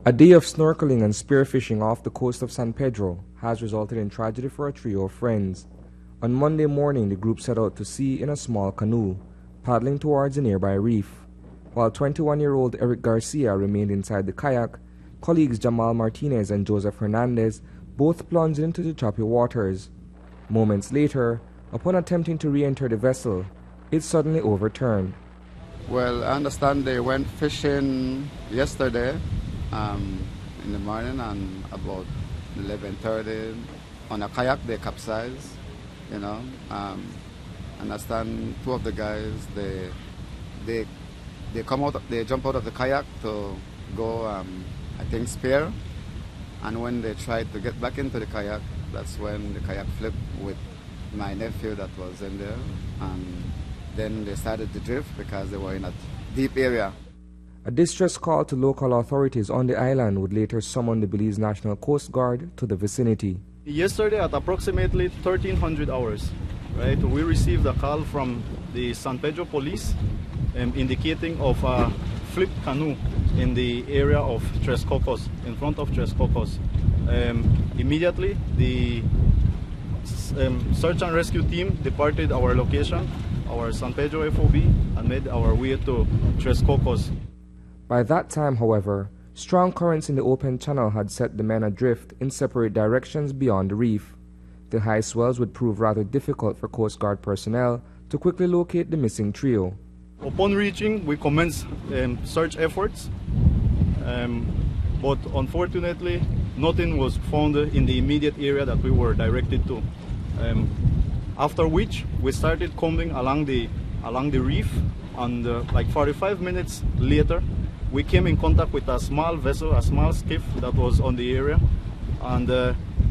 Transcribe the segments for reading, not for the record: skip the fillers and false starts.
A day of snorkeling and spearfishing off the coast of San Pedro has resulted in tragedy for a trio of friends. On Monday morning, the group set out to sea in a small canoe, paddling towards a nearby reef. While 21-year-old Eric Garcia remained inside the kayak, colleagues Jamal Martinez and Joseph Hernandez both plunged into the choppy waters. Moments later, upon attempting to re-enter the vessel, it suddenly overturned. Well, I understand they went fishing yesterday in the morning, and about 11:30 on a kayak they capsized. I understand two of the guys they jump out of the kayak to go I think spear, and when they tried to get back into the kayak, that's when the kayak flipped with my nephew that was in there, and then they started to drift because they were in a deep area. A distress call to local authorities on the island would later summon the Belize National Coast Guard to the vicinity. Yesterday at approximately 1300 hours, right, we received a call from the San Pedro police indicating of a flipped canoe in the area of Tres Cocos, in front of Tres Cocos. Immediately, the search and rescue team departed our location, our San Pedro FOB, and made our way to Tres Cocos. By that time, however, strong currents in the open channel had set the men adrift in separate directions beyond the reef. The high swells would prove rather difficult for Coast Guard personnel to quickly locate the missing trio. Upon reaching, we commenced search efforts, but unfortunately, nothing was found in the immediate area that we were directed to. After which, we started combing along the reef, and like 45 minutes later, we came in contact with a small vessel, a small skiff that was on the area, and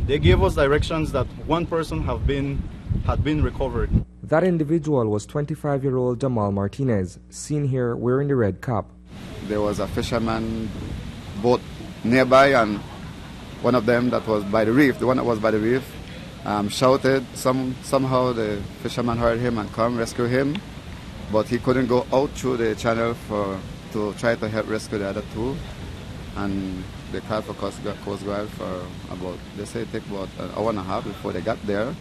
they gave us directions that one person had been recovered. That individual was 25-year-old Jamal Martinez, seen here wearing the red cap. There was a fisherman boat nearby, and one of them that was by the reef, the one that was by the reef, shouted. Somehow the fisherman heard him and come rescue him, but he couldn't go out through the channel to try to help rescue the other two. And they called for Coast Guard for about, they say it took about an hour and a half before they got there.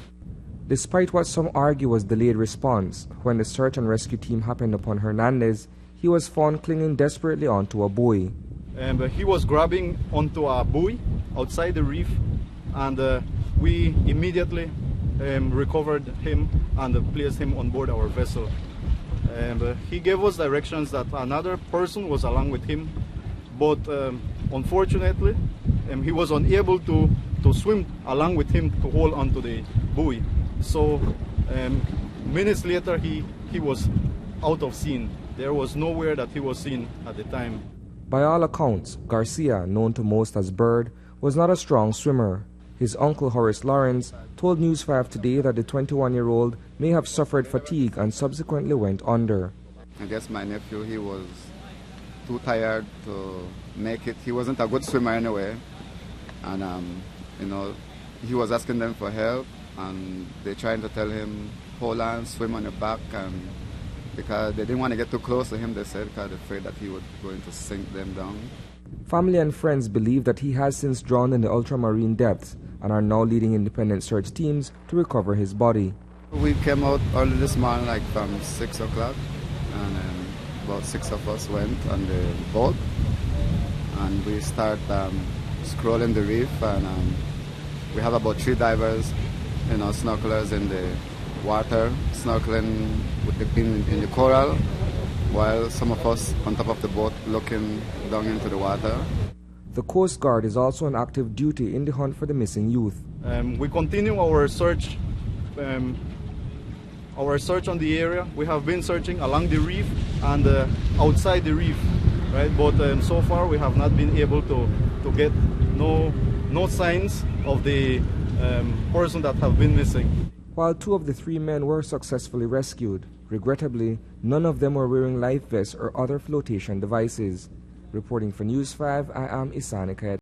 Despite what some argue was delayed response, when the search and rescue team happened upon Hernandez, he was found clinging desperately onto a buoy. He was grabbing onto a buoy outside the reef, and we immediately recovered him and placed him on board our vessel. He gave us directions that another person was along with him, but unfortunately he was unable to swim along with him to hold onto the buoy. So minutes later he was out of scene. There was nowhere that he was seen at the time. By all accounts, Garcia, known to most as Bird, was not a strong swimmer. His uncle Horace told News 5 today that the 21-year-old may have suffered fatigue and subsequently went under. I guess my nephew, he was too tired to make it. He wasn't a good swimmer anyway, and he was asking them for help, and they trying to tell him, hold on, swim on your back, and because they didn't want to get too close to him, they said, because they're afraid that he was going to sink them down. Family and friends believe that he has since drowned in the ultramarine depths and are now leading independent search teams to recover his body. We came out early this morning, like from 6 o'clock, and about 6 of us went on the boat, and we start scrolling the reef, and we have about 3 divers, snorkelers in the water, snorkeling in the coral, while some of us on top of the boat looking down into the water. The Coast Guard is also on active duty in the hunt for the missing youth. We continue our search on the area. We have been searching along the reef and outside the reef, right? But so far we have not been able to get no signs of the person that have been missing. While 2 of the 3 men were successfully rescued, regrettably, none of them were wearing life vests or other flotation devices. Reporting for News 5, I am Kayak.